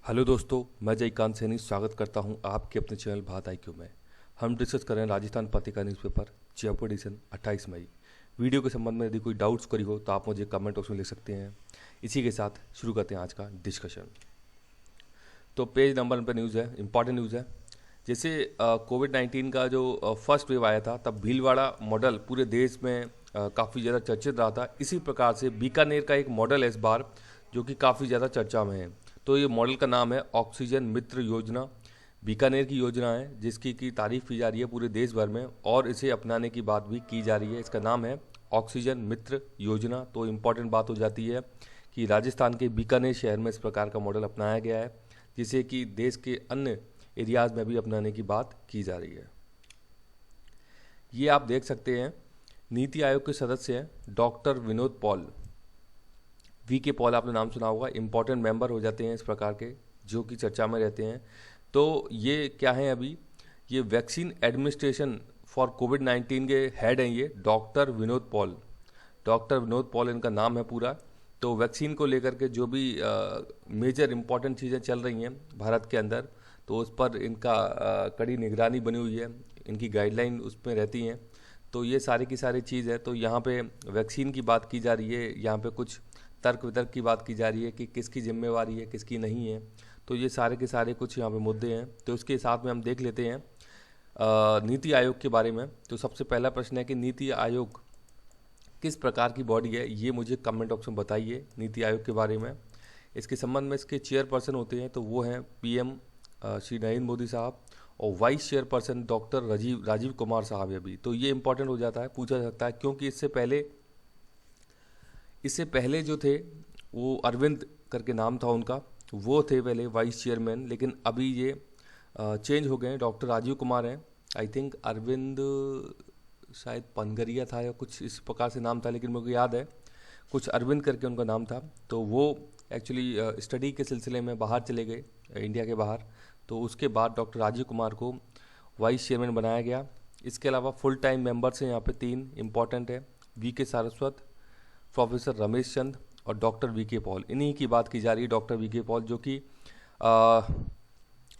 Hello दोस्तों, मैं जयकांत सैनी स्वागत करता हूं आपके अपने चैनल भारत IQ में। हम डिस्कस कर रहे हैं राजस्थान पत्रिका न्यूज़पेपर जयपुर एडिशन 28 मई। वीडियो के संबंध में यदि कोई डाउट्स करी हो तो आप मुझे कमेंट बॉक्स में लिख सकते हैं। इसी के साथ शुरू करते हैं आज का डिस्कशन। तो पेज नंबर 1 पर न्यूज़ है, इंपॉर्टेंट न्यूज़ है। जैसे कोविड-19 का जो फर्स्ट वेव आया था तब भीलवाड़ा मॉडल पूरे देश में काफ़ी ज़्यादा चर्चित रहा था। इसी प्रकार से बीकानेर का एक मॉडल है इस बार जो कि काफ़ी ज़्यादा चर्चा में है। तो ये मॉडल का नाम है ऑक्सीजन मित्र योजना। बीकानेर की योजना है जिसकी की तारीफ की जा रही है पूरे देश भर में और इसे अपनाने की बात भी की जा रही है। इसका नाम है ऑक्सीजन मित्र योजना। तो इम्पॉर्टेंट बात हो जाती है कि राजस्थान के बीकानेर शहर में इस प्रकार का मॉडल अपनाया गया है जिसे कि देश के अन्य एरियाज़ में भी अपनाने की बात की जा रही है। ये आप देख सकते हैं, नीति आयोग के सदस्य हैं doctor Vinod Paul. VK Paul आपने नाम सुना होगा। इम्पॉर्टेंट मेंबर हो जाते हैं इस प्रकार के जो कि चर्चा में रहते हैं। तो ये क्या है, अभी ये वैक्सीन एडमिनिस्ट्रेशन फॉर कोविड-19 के हेड हैं ये doctor Vinod Paul. Doctor Vinod Paul इनका नाम है पूरा। तो वैक्सीन को लेकर के जो भी मेजर इम्पॉर्टेंट चीज़ें चल रही हैं भारत के अंदर, तो उस पर इनका कड़ी निगरानी बनी हुई है, इनकी गाइडलाइन उसमें रहती हैं। तो ये सारी की सारी चीज़ है। तो यहाँ पे वैक्सीन की बात की जा रही है, यहाँ पे कुछ तर्क वितर्क की बात की जा रही है कि किसकी जिम्मेवारी है किसकी नहीं है। तो ये सारे के सारे कुछ यहाँ पे मुद्दे हैं। तो इसके साथ में हम देख लेते हैं नीति आयोग के बारे में। तो सबसे पहला प्रश्न है कि नीति आयोग किस प्रकार की बॉडी है, ये मुझे कमेंट बॉक्स में बताइए नीति आयोग के बारे में। इसके संबंध में इसके चेयरपर्सन होते हैं तो वो हैं PM श्री नरेंद्र मोदी साहब, और vice chairperson doctor Rajiv Kumar साहब है अभी। तो ये इंपॉर्टेंट हो जाता है, पूछा जा सकता है, क्योंकि इससे पहले जो थे वो अरविंद करके नाम था उनका, वो थे पहले वाइस चेयरमैन, लेकिन अभी ये चेंज हो गए हैं, डॉक्टर राजीव कुमार हैं। आई थिंक अरविंद शायद पनगरिया था या कुछ इस प्रकार से नाम था, लेकिन मुझे याद है कुछ अरविंद करके उनका नाम था। तो वो एक्चुअली स्टडी के सिलसिले में बाहर चले गए, इंडिया के बाहर। तो उसके बाद डॉक्टर राजीव कुमार को वाइस चेयरमैन बनाया गया। इसके अलावा फुल टाइम मेंबर्स हैं यहाँ पे 3 इंपॉर्टेंट है, VK सारस्वत, प्रोफेसर रमेश चंद और डॉक्टर VK पॉल। इन्हीं की बात की जा रही है। डॉक्टर VK पॉल जो कि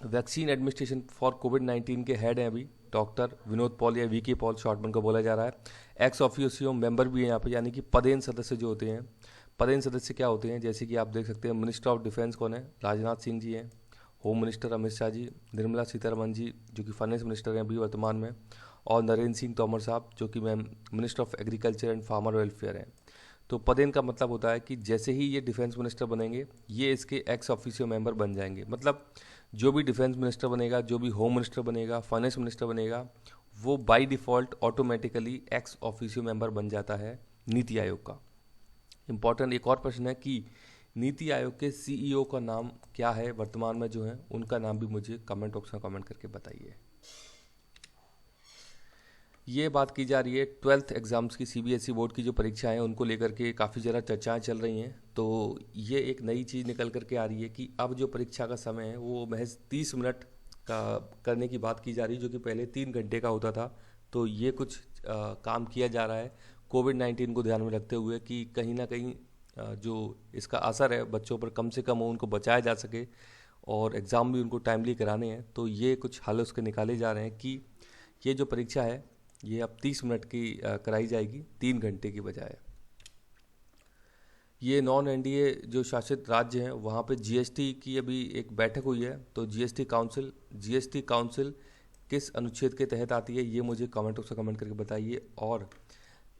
वैक्सीन एडमिनिस्ट्रेशन फॉर कोविड-19 के हेड हैं अभी, डॉक्टर विनोद पॉल या VK पॉल शॉर्ट में उनको बोला जा रहा है। एक्स ऑफिशियो मेंबर भी है यहाँ पे, यानी कि पदेन सदस्य जो होते हैं। पदेन सदस्य क्या होते हैं, जैसे कि आप देख सकते हैं मिनिस्टर ऑफ डिफेंस कौन है, राजनाथ सिंह जी हैं। होम मिनिस्टर अमित शाह जी, निर्मला सीतारमन जी जो कि फाइनेंस मिनिस्टर हैं अभी वर्तमान में, और नरेंद्र सिंह तोमर साहब जो कि ma'am minister of agriculture and farmer welfare हैं। तो पदेन का मतलब होता है कि जैसे ही ये डिफेंस मिनिस्टर बनेंगे ये इसके एक्स ऑफिशियो मेंबर बन जाएंगे। मतलब जो भी डिफेंस मिनिस्टर बनेगा, जो भी होम मिनिस्टर बनेगा, फाइनेंस मिनिस्टर बनेगा, वो by default automatically ex officio member बन जाता है नीति आयोग का। इम्पॉर्टेंट एक और प्रश्न है कि नीति आयोग के CEO का नाम क्या है वर्तमान में जो है, उनका नाम भी मुझे कमेंट बॉक्स में कमेंट करके बताइए। ये बात की जा रही है 12th एग्ज़ाम्स की, CBSE बोर्ड की जो परीक्षाएं हैं उनको लेकर के काफ़ी ज़्यादा चर्चाएं चल रही हैं। तो ये एक नई चीज़ निकल करके आ रही है कि अब जो परीक्षा का समय है वो महज 30 मिनट का करने की बात की जा रही है, जो कि पहले 3 घंटे का होता था। तो ये कुछ काम किया जा रहा है कोविड-19 को ध्यान में रखते हुए कि कहीं ना कहीं जो इसका असर है बच्चों पर कम से कम हो, उनको बचाया जा सके और एग्ज़ाम भी उनको टाइमली कराने हैं। तो ये कुछ हल उसके निकाले जा रहे हैं कि ये जो परीक्षा है ये अब 30 मिनट की कराई जाएगी 3 घंटे की बजाय। ये नॉन NDA जो शासित राज्य हैं वहाँ पे GST की अभी एक बैठक हुई है। तो GST काउंसिल किस अनुच्छेद के तहत आती है, ये मुझे कमेंट बॉक्स में कमेंट करके बताइए। और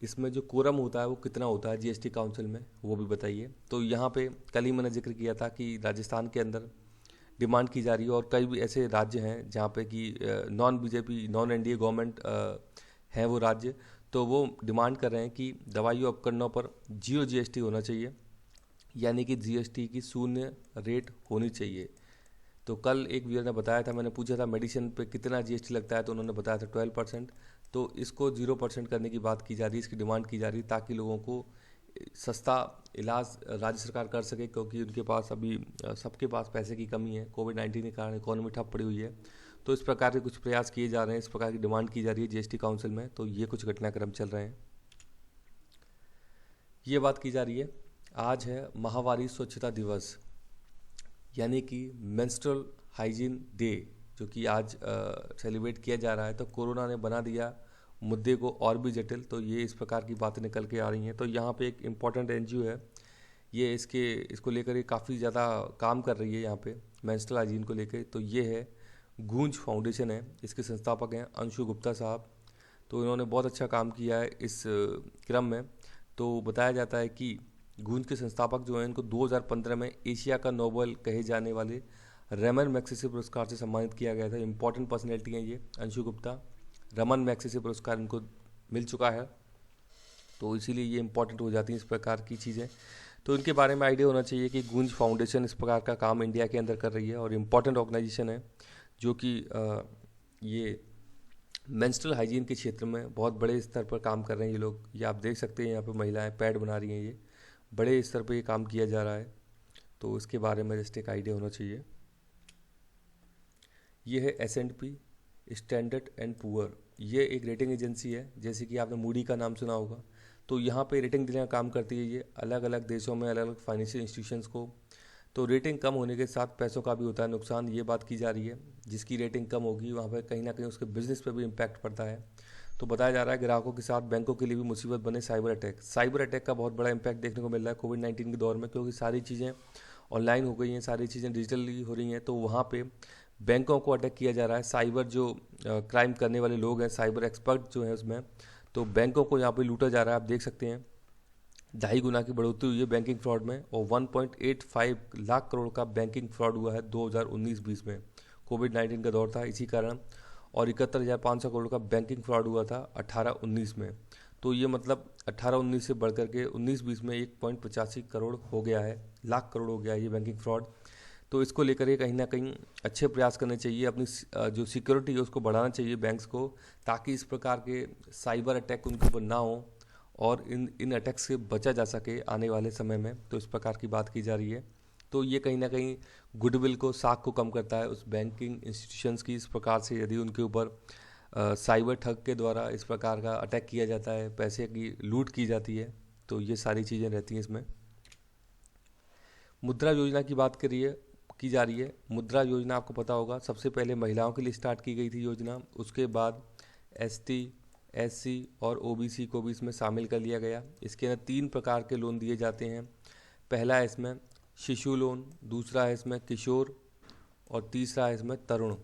इसमें जो कोरम होता है वो कितना होता है GST काउंसिल में, वो भी बताइए। तो यहाँ पे कल ही मैंने जिक्र किया था कि राजस्थान के अंदर डिमांड की जा रही है और कई भी ऐसे राज्य हैं जहाँ पे कि non BJP non NDA government हैं वो राज्य। तो वो डिमांड कर रहे हैं कि दवाइयों उपकरणों पर 0 GST होना चाहिए, यानी कि GST की 0 रेट होनी चाहिए। तो कल एक व्यूअर ने बताया था, मैंने पूछा था मेडिसिन पे कितना GST लगता है, तो उन्होंने बताया था 12%। तो इसको 0% करने की बात की जा रही है, इसकी डिमांड की जा रही है ताकि लोगों को सस्ता इलाज राज्य सरकार कर सके, क्योंकि उनके पास अभी सबके पास पैसे की कमी है। कोविड-19 के कारण इकोनॉमी ठप पड़ी हुई है। तो इस प्रकार के कुछ प्रयास किए जा रहे हैं, इस प्रकार की डिमांड की जा रही है GST काउंसिल में। तो ये कुछ घटनाक्रम चल रहे हैं। ये बात की जा रही है, आज है महावारी स्वच्छता दिवस। यानी कि मेंस्ट्रुअल हाइजीन डे जो कि आज सेलिब्रेट किया जा रहा है, तो कोरोना ने बना दिया मुद्दे को और भी जटिल। तो ये इस प्रकार की बातें निकल के आ रही हैं। तो यहाँ पे एक इम्पॉर्टेंट एनजीओ है, ये इसको लेकर ये काफ़ी ज़्यादा काम कर रही है यहाँ पे मेंस्ट्रुअल हाइजीन को लेकर। तो ये है गूंज फाउंडेशन है, इसके संस्थापक हैं अंशु गुप्ता साहब। तो इन्होंने बहुत अच्छा काम किया है इस क्रम में। तो बताया जाता है कि गूंज के संस्थापक जो हैं इनको 2015 में एशिया का नोबेल कहे जाने वाले रमन मैग्सेसे पुरस्कार से सम्मानित किया गया था। इंपॉर्टेंट पर्सनैलिटी हैं ये अंशु गुप्ता। रमन मैग्सेसे पुरस्कार इनको मिल चुका है, तो इसीलिए ये इंपॉर्टेंट हो जाती हैं इस प्रकार की चीज़ें। तो इनके बारे में आइडिया होना चाहिए कि गूंज फाउंडेशन इस प्रकार का काम इंडिया के अंदर कर रही है और इम्पॉर्टेंट ऑर्गेनाइजेशन है जो कि ये मेंस्ट्रुअल हाइजीन के क्षेत्र में बहुत बड़े स्तर पर काम कर रहे हैं ये लोग। ये आप देख सकते हैं यहाँ पे महिलाएं पैड बना रही हैं, ये बड़े स्तर पर ये काम किया जा रहा है। तो इसके बारे में जस्ट एक आइडिया होना चाहिए। ये है S&P स्टैंडर्ड एंड पुअर, ये एक रेटिंग एजेंसी है, जैसे कि आपने मूडी का नाम सुना होगा। तो यहाँ पे रेटिंग देने का काम करती है ये अलग अलग देशों में अलग अलग फाइनेंशियल इंस्टीट्यूशंस को। तो रेटिंग कम होने के साथ पैसों का भी होता है नुकसान, ये बात की जा रही है। जिसकी रेटिंग कम होगी वहाँ पर कहीं ना कहीं उसके बिजनेस पे भी इम्पैक्ट पड़ता है। तो बताया जा रहा है ग्राहकों के साथ बैंकों के लिए भी मुसीबत बने साइबर अटैक। साइबर अटैक का बहुत बड़ा इम्पैक्ट देखने को मिल रहा है कोविड-19 के दौर में, क्योंकि सारी चीज़ें ऑनलाइन हो गई हैं, सारी चीज़ें डिजिटली हो रही हैं। तो वहाँ पे बैंकों को अटैक किया जा रहा है। साइबर जो क्राइम करने वाले लोग हैं, साइबर एक्सपर्ट जो हैं उसमें, तो बैंकों को यहाँ पे लूटा जा रहा है। आप देख सकते हैं 2.5 गुना की बढ़ोतरी हुई है बैंकिंग फ्रॉड में और 1.85 लाख करोड़ का बैंकिंग फ्रॉड हुआ है 2019-20 में। कोविड-19 का दौर था इसी कारण, और 71,500 करोड़ का बैंकिंग फ्रॉड हुआ था 18-19 में। तो ये मतलब 18-19 से बढ़कर के 19-20 में 1.85 करोड़ हो गया है, लाख करोड़ हो गया है ये बैंकिंग फ्रॉड। तो इसको लेकर ये कहीं ना कहीं अच्छे प्रयास करने चाहिए, अपनी जो सिक्योरिटी है उसको बढ़ाना चाहिए बैंक्स को, ताकि इस प्रकार के साइबर अटैक उनके ऊपर ना हो और इन अटैक से बचा जा सके आने वाले समय में। तो इस प्रकार की बात की जा रही है। तो ये कहीं ना कहीं गुडविल को, साख को कम करता है उस बैंकिंग इंस्टीट्यूशंस की। इस प्रकार से यदि उनके ऊपर साइबर ठग के द्वारा इस प्रकार का अटैक किया जाता है, पैसे की लूट की जाती है, तो ये सारी चीज़ें रहती हैं इसमें। मुद्रा योजना की बात की जा रही है। मुद्रा योजना आपको पता होगा सबसे पहले महिलाओं के लिए स्टार्ट की गई थी योजना, उसके बाद ST, SC और OBC को भी इसमें शामिल कर लिया गया। इसके अंदर 3 प्रकार के लोन दिए जाते हैं। पहला है इसमें शिशु लोन, दूसरा है इसमें किशोर और तीसरा है इसमें तरुण।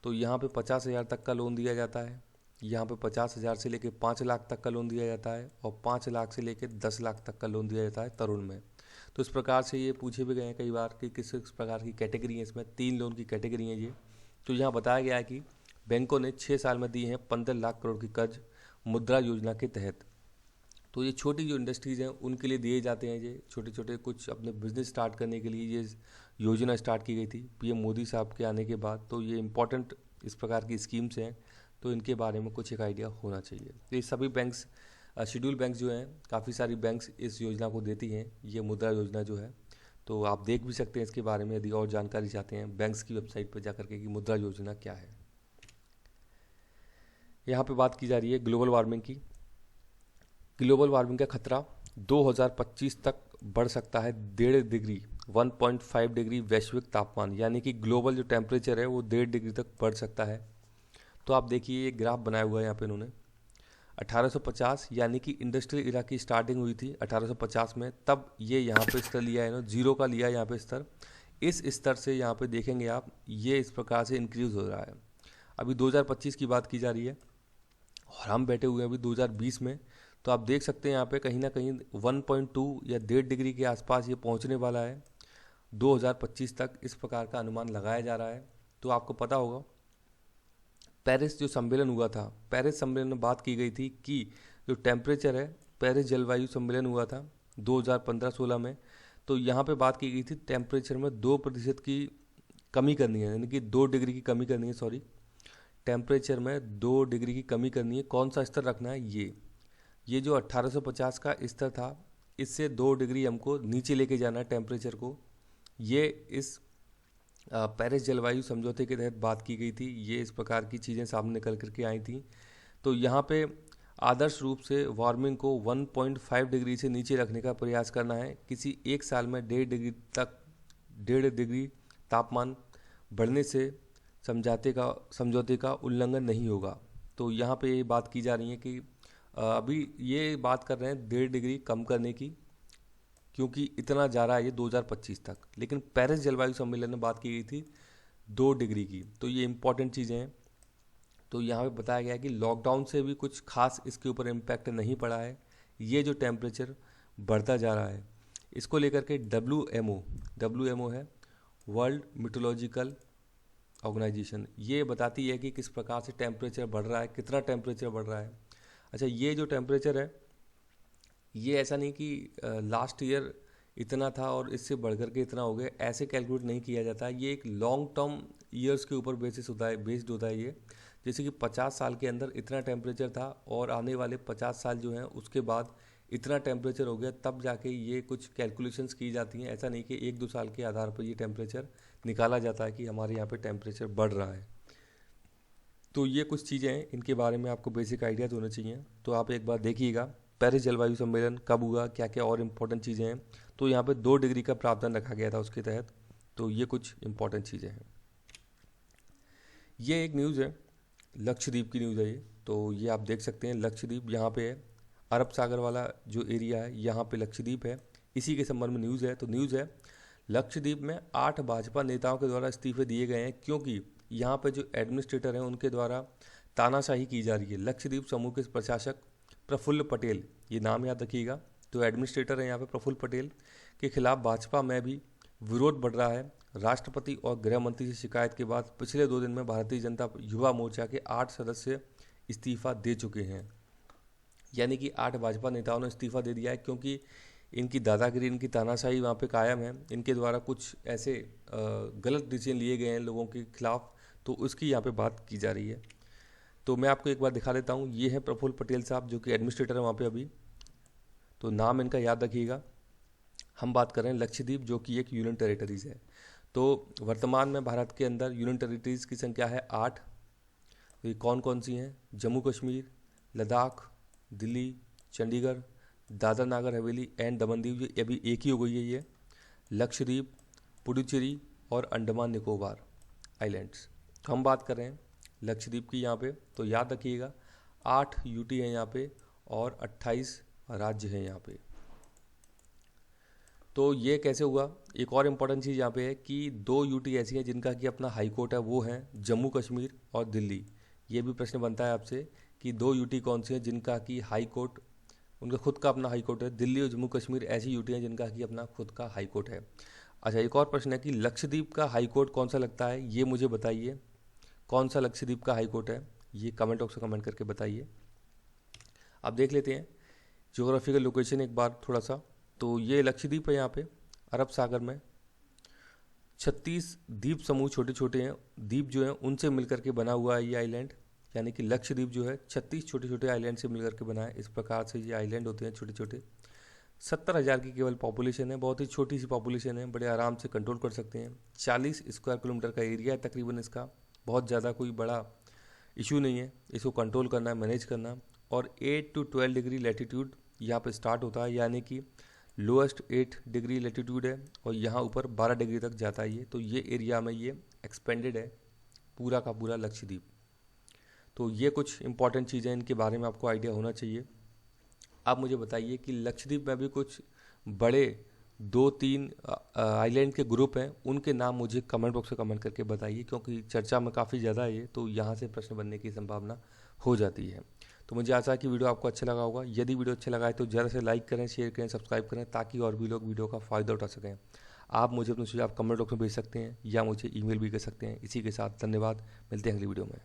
तो यहाँ पे 50,000 तक का लोन दिया जाता है। यहाँ पे 50,000 से लेकर 5 लाख तक का लोन दिया जाता है और 5 लाख से लेकर 10 लाख तक का लोन दिया जाता है तरुण में। तो इस प्रकार से ये पूछे भी गए हैं कई बार कि किस प्रकार की कैटेगरी है इसमें। 3 लोन की कैटेगरी है ये। तो यहाँ बताया गया है कि बैंकों ने 6 साल में दी हैं 15 लाख करोड़ की कर्ज मुद्रा योजना के तहत। तो ये छोटी जो इंडस्ट्रीज़ हैं उनके लिए दिए जाते हैं ये छोटे छोटे कुछ अपने बिजनेस स्टार्ट करने के लिए ये योजना स्टार्ट की गई थी PM मोदी साहब के आने के बाद। तो ये इंपॉर्टेंट इस प्रकार की स्कीम्स हैं, तो इनके बारे में कुछ एक आइडिया होना चाहिए। तो ये सभी बैंक्स, शेड्यूल बैंक्स जो हैं, काफ़ी सारी बैंक्स इस योजना को देती हैं, ये मुद्रा योजना जो है। तो आप देख भी सकते हैं इसके बारे में यदि और जानकारी चाहते हैं बैंक्स की वेबसाइट पर जाकर के कि मुद्रा योजना क्या है। यहाँ पे बात की जा रही है ग्लोबल वार्मिंग की। ग्लोबल वार्मिंग का खतरा 2025 तक बढ़ सकता है 1.5 डिग्री, 1.5 डिग्री वैश्विक तापमान, यानी कि ग्लोबल जो टेम्परेचर है वो 1.5 डिग्री तक बढ़ सकता है। तो आप देखिए ये ग्राफ बनाया हुआ है यहाँ पे इन्होंने। 1850 यानी कि इंडस्ट्रियल इरा की स्टार्टिंग हुई थी 1850 में, तब ये यहाँ पे स्तर लिया है इन्होंने, 0 का लिया है यहाँ पे स्तर। इस स्तर से यहाँ पे देखेंगे आप, ये इस प्रकार से इंक्रीज हो रहा है। अभी 2025 की बात की जा रही है और हम बैठे हुए हैं अभी 2020 में। तो आप देख सकते हैं यहाँ पे कहीं ना कहीं 1.2 या 1.5 डिग्री के आसपास ये पहुँचने वाला है 2025 तक, इस प्रकार का अनुमान लगाया जा रहा है। तो आपको पता होगा पेरिस जो सम्मेलन हुआ था, पेरिस सम्मेलन में बात की गई थी कि जो टेम्परेचर है, पेरिस जलवायु सम्मेलन हुआ था 2015-16 में। तो यहाँ पे बात की गई थी टेम्परेचर में 2% की कमी करनी है, यानी कि 2 डिग्री की कमी करनी है, सॉरी, टेम्परेचर में 2 डिग्री की कमी करनी है। कौन सा स्तर रखना है? ये जो 1850 का स्तर था, इससे 2 डिग्री हमको नीचे लेके जाना है टेम्परेचर को। ये इस पेरिस जलवायु समझौते के तहत बात की गई थी। ये इस प्रकार की चीज़ें सामने निकल करके आई थी। तो यहाँ पे आदर्श रूप से वार्मिंग को 1.5 डिग्री से नीचे रखने का प्रयास करना है। किसी एक साल में 1.5 डिग्री तापमान बढ़ने से समझौते का उल्लंघन नहीं होगा। तो यहाँ पे ये बात की जा रही है कि अभी ये बात कर रहे हैं 1.5 डिग्री कम करने की, क्योंकि इतना जा रहा है ये 2025 तक। लेकिन पेरिस जलवायु सम्मेलन में बात की गई थी 2 डिग्री की। तो ये इंपॉर्टेंट चीज़ें हैं। तो यहाँ पे बताया गया है कि लॉकडाउन से भी कुछ खास इसके ऊपर इम्पैक्ट नहीं पड़ा है। ये जो टेम्परेचर बढ़ता जा रहा है, इसको लेकर के WMO है, वर्ल्ड मीटरोलॉजिकल ऑर्गेनाइजेशन, ये बताती है कि किस प्रकार से टेम्परेचर बढ़ रहा है, कितना टेम्परेचर बढ़ रहा है। अच्छा, ये जो टेम्परेचर है, ये ऐसा नहीं कि लास्ट ईयर इतना था और इससे बढ़कर के इतना हो गया, ऐसे कैलकुलेट नहीं किया जाता है। ये एक लॉन्ग टर्म ईयर्स के ऊपर बेस्ड होता है ये। जैसे कि 50 साल के अंदर इतना टेम्परेचर था और आने वाले 50 साल जो हैं उसके बाद इतना टेम्परेचर हो गया, तब जाके ये कुछ कैलकुलेशंस की जाती हैं। ऐसा नहीं कि 1-2 साल के आधार पर ये टेम्परेचर निकाला जाता है कि हमारे यहाँ पे टेम्परेचर बढ़ रहा है। तो ये कुछ चीज़ें हैं, इनके बारे में आपको बेसिक आइडियाज होने चाहिए। तो आप एक बार देखिएगा पेरिस जलवायु सम्मेलन कब हुआ, क्या क्या और इम्पोर्टेंट चीज़ें हैं। तो यहाँ पे 2 डिग्री का प्रावधान रखा गया था उसके तहत। तो ये कुछ इम्पोर्टेंट चीज़ें हैं। ये एक न्यूज़ है, लक्षद्वीप की न्यूज़ है ये। तो ये आप देख सकते हैं, लक्षद्वीप यहाँ पे है, अरब सागर वाला जो एरिया है यहाँ पे लक्षद्वीप है। इसी के संबंध में न्यूज़ है। तो न्यूज़ है, लक्षद्वीप में 8 भाजपा नेताओं के द्वारा इस्तीफे दिए गए हैं, क्योंकि यहाँ पे जो एडमिनिस्ट्रेटर हैं उनके द्वारा तानाशाही की जा रही है। लक्षद्वीप समूह के प्रशासक प्रफुल्ल पटेल, ये नाम याद रखिएगा, तो एडमिनिस्ट्रेटर है यहाँ पे प्रफुल्ल पटेल, के खिलाफ भाजपा में भी विरोध बढ़ रहा है। राष्ट्रपति और गृह मंत्री से शिकायत के बाद पिछले 2 दिन में भारतीय जनता युवा मोर्चा के 8 सदस्य इस्तीफा दे चुके हैं। यानी कि 8 भाजपा नेताओं ने इस्तीफा दे दिया है, क्योंकि इनकी दादागिरी, इनकी तानाशाही वहाँ पे कायम है। इनके द्वारा कुछ ऐसे गलत डिसीजन लिए गए हैं लोगों के खिलाफ, तो उसकी यहाँ पे बात की जा रही है। तो मैं आपको एक बार दिखा देता हूँ। ये है प्रफुल्ल पटेल साहब, जो कि एडमिनिस्ट्रेटर है वहाँ पे अभी। तो नाम इनका याद रखिएगा। हम बात कर रहे हैं लक्षद्वीप, जो कि एक यूनियन टेरिटरीज़ है। तो वर्तमान में भारत के अंदर यूनियन टेरिटरीज़ की संख्या है 8। तो ये कौन कौन सी हैं? जम्मू कश्मीर, लद्दाख, दिल्ली, चंडीगढ़, दादरा नागर हवेली एंड दमन दीव, ये अभी एक ही हो गई है ये, लक्षद्वीप, पुडुचेरी और अंडमान निकोबार आइलैंड्स। तो हम बात कर रहे हैं लक्षद्वीप की यहाँ पे। तो याद रखिएगा 8 यूटी हैं यहाँ पे और 28 राज्य हैं यहाँ पे। तो ये कैसे हुआ? एक और इम्पॉर्टेंट चीज़ यहाँ पे है कि 2 यूटी ऐसी हैं जिनका कि अपना हाई कोर्ट है, वो हैं जम्मू कश्मीर और दिल्ली। ये भी प्रश्न बनता है आपसे कि 2 यूटी कौन सी हैं जिनका कि हाई कोर्ट, उनका खुद का अपना हाई कोर्ट है। दिल्ली और जम्मू कश्मीर ऐसी यूटी हैं जिनका कि अपना खुद का हाई कोर्ट है। अच्छा, एक और प्रश्न है कि लक्षद्वीप का हाई कोर्ट कौन सा लगता है, ये मुझे बताइए। कौन सा लक्षद्वीप का हाई कोर्ट है, ये कमेंट बॉक्स में कमेंट करके बताइए। अब देख लेते हैं ज्योग्राफिकल लोकेशन एक बार थोड़ा सा। तो ये लक्षद्वीप है, यहाँ पे अरब सागर में 36 द्वीप समूह छोटे छोटे हैं, द्वीप जो हैं उनसे मिलकर के बना हुआ है ये आइलैंड। यानी कि लक्षद्वीप जो है 36 छोटे छोटे आइलैंड से मिलकर के बना है। इस प्रकार से ये आइलैंड होते हैं छोटे छोटे। 70,000 की केवल पॉपुलेशन है, बहुत ही छोटी सी पॉपुलेशन है, बड़े आराम से कंट्रोल कर सकते हैं। 40 स्क्वायर किलोमीटर का एरिया है तकरीबन इसका, बहुत ज़्यादा कोई बड़ा इशू नहीं है इसको कंट्रोल करना, मैनेज करना। और 8 to 12 डिग्री लैटिट्यूड यहाँ पे स्टार्ट होता है, यानी कि लोएस्ट 8 डिग्री लैटिट्यूड है और यहाँ ऊपर 12 डिग्री तक जाता है ये। तो ये एरिया में ये एक्सपेंडेड है पूरा का पूरा लक्षद्वीप। तो ये कुछ इंपॉर्टेंट चीज़ें, इनके बारे में आपको आइडिया होना चाहिए। आप मुझे बताइए कि लक्षद्वीप में भी कुछ बड़े 2-3 आइलैंड के ग्रुप हैं, उनके नाम मुझे कमेंट बॉक्स में कमेंट करके बताइए, क्योंकि चर्चा में काफ़ी ज़्यादा है ये, तो यहाँ से प्रश्न बनने की संभावना हो जाती है। तो मुझे आशा है कि वीडियो आपको अच्छा लगा होगा। यदि वीडियो अच्छा लगा है तो ज़्यादा से लाइक करें, शेयर करें, सब्सक्राइब करें, ताकि और भी लोग वीडियो का फ़ायदा उठा सकें। आप मुझे अपने सुझाव कमेंट बॉक्स में भेज सकते हैं या मुझे ईमेल भी कर सकते हैं। इसी के साथ धन्यवाद, मिलते हैं अगली वीडियो में।